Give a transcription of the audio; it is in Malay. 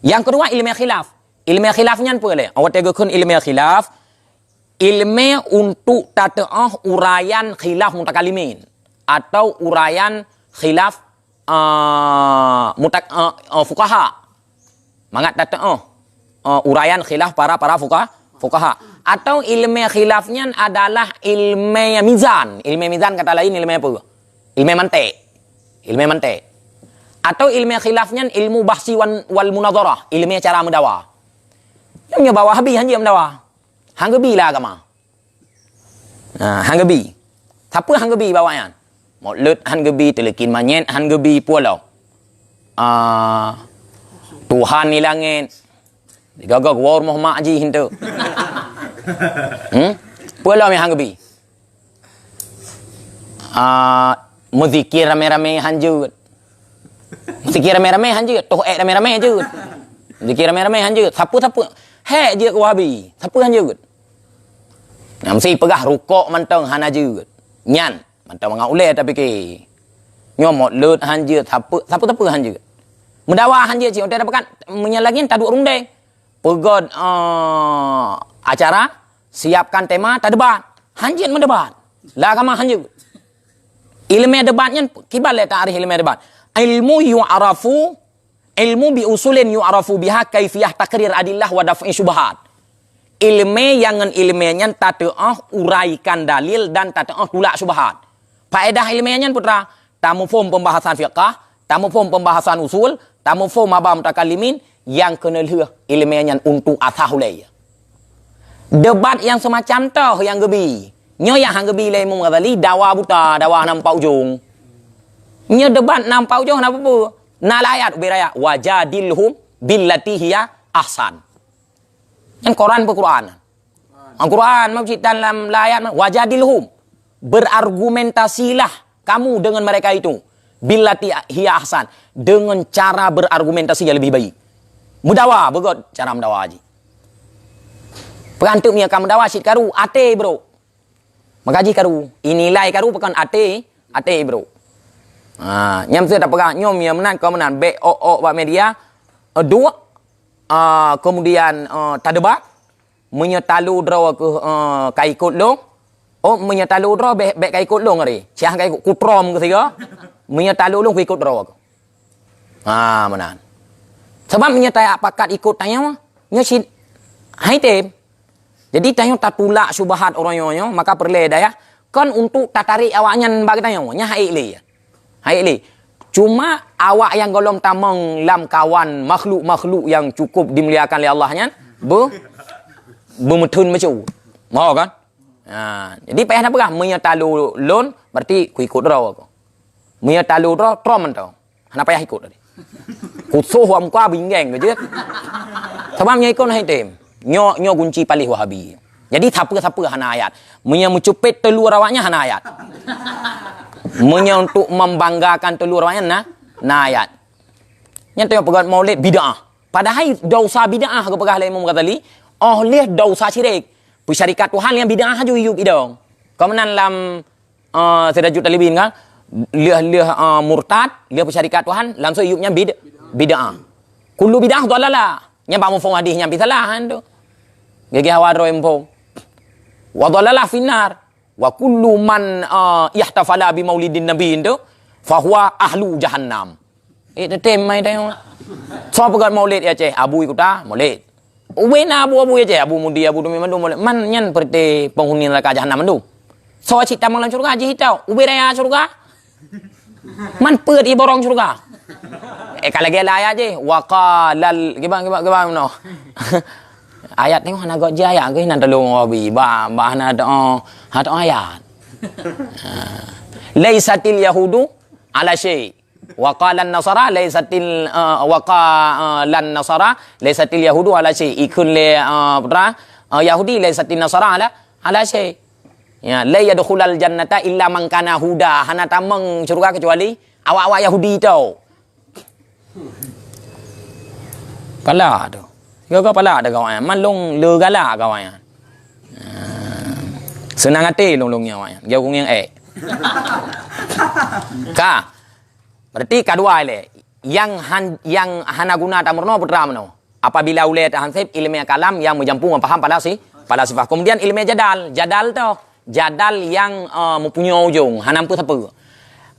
Yang kedua ilmu khilaf. Ilmu khilafnya apa le? Awak teguhkan ilmu khilaf. Ilmu untuk tataah uraian khilaf mutakalimin atau uraian khilaf fuqaha. Mangat tataah uraian khilaf para fuqaha. Atau ilmu khilafnya adalah ilmu mizan. Ilmu mizan kata lain ilmu apa? Ilmu mantik. Ilmu mantik. Atau ilmu khilafnya ilmu bahsi wal munadharah. Ilmu cara mendawa. Yang bawa habis hanya mendawa. Hanggabi lah agama. Hanggabi. Siapa hanggabi bawanya? Maulud hanggabi, telekin manyet hanggabi pulau. Tuhan ni langit. Digagak war Muhammad Haji hintu. Pulau yang hanggabi. Muzikir rame-rame hanjut. Muzikir rame-rame hanjut. To'ek rame-rame hanjut. Muzikir rame-rame hanjut. Siapa-siapa. Hek je ke wahabi. Siapa hanjut? Mesti pegah rukuk mantang hana hanjut. Nyan. Mantang mengaulah tapi ke. Nyomot lut hanjut. Siapa-siapa hanjut. Mendawa hanjut cik. Untuk dapatkan. Menyalagin tak duk rundeng. Pegod acara. Siapkan tema. Tak debat. Hanjut mendebat. Lah kama hanjut. Ilmu debatnya. Kibal tak arih ilmu debat. Ilmu yu'arafu. Ilmu bi usulin yu'arafu biha kaifiyah takrir adillah wa daf'i syubhat. Ilmu yang ilmunya tataah uraikan dalil dan tataah tolak syubhat. Faedah ilmunya putra, tamu form pembahasan fiqh, tamu form pembahasan usul, tamu form mabam mutakallimin yang kena leh ilmunya untuk asahulai. Debat yang semacam tu yang gebi. Nyo yang hang gebi le Imam Ghazali dawa buta, dawa nampak ujung. Nyo debat nampak ujung apa apa? Nalayat beraya wajadilhum billati hiya ahsan. Yang Quran berquran. Al-Quran maksud dalam layat wajadilhum, berargumentasilah kamu dengan mereka itu billati hiya ahsan, dengan cara berargumentasi yang lebih baik. Mudawa begot cara mudawa haji. Perantuk punya kamu dawa sit karu ate bro. Magaji karu, inilai karu bukan ate bro. Nyam saya tak pegang nyom yang menan kau menan BOO buat media dua kemudian tak debat menyetalu draw ke kaikut long menyetalu draw bek kaikut long hari siang kaikut kutrom ke tiga menyetalu long ikut draw ke menan sebab menyertai pakat ikut tanya nyosin hai tem jadi tanya tak tulak syubhat orang nyonya maka perle dah ya kan untuk tak tarik awaknya bagi tanya nya hai le hai le cuma awak yang golong tamang lam kawan makhluk-makhluk yang cukup dimuliakan oleh Allahnya bermetun macam mau kan jadi payah nak pegang menyetalu lon berarti ku ikut draw aku menyetalu draw trom mentau hana payah ikut tadi ku soh am kwa binggeng ke je sebabnya ikut hai tem nyo kunci palih wahabi jadi siapa hana ayat menyucupet telur awaknya hana ayat untuk membanggakan telur awaknya na ayat yang tengok pegang maulid bid'ah padahal dosa bid'ah ke pegah Imam Ghazali oleh dosa syirik syarikat Tuhan yang bid'ah haju yuk idong kemenan lam sedajut talibin kan liah murtad liah syarikat Tuhan langsung yuknya bid'ah kullu bid'ah dalalah yang pak mufong hadis nyampi salah tu gigi hawadro empong wa dalalah finnar wa kullu man yahtafala bi maulidin nabi itu fahuwa ahlu jahannam itu temai tayong so pegat maulid ya ceh abu ikuta maulid wena abu ya ceh abu mudi abu dumi mandu maulid man nyan perti penghuni neraka jahannam mandu so cita malam surga haji hitau ubiraya surga man pet iborong surga kalau gela ya je waqalal gimana no ayat tengok hana gok jaya ke nan tolong wabi ba hana ada ayat laisatil yahudu ala syai wa qala an-nasara laisatil laisatil yahudu ala syai ikun le putra yahudi laisatil nasara ala syai ya la yadkhulul jannata illa man kana huda hana tamang surga kecuali awak-awak yahudi tau pala tu kau pala ada kawan man long le gala kawan senang hati long-longnya kawan jauh yang ka berarti kedua le yang hana guna tamurno putra mano. Apabila ulai hansip ilmu kalam yang menjampu paham falsafah. Kemudian ilmu jadal. Jadal yang mempunyai ujung. Hanam pun apa?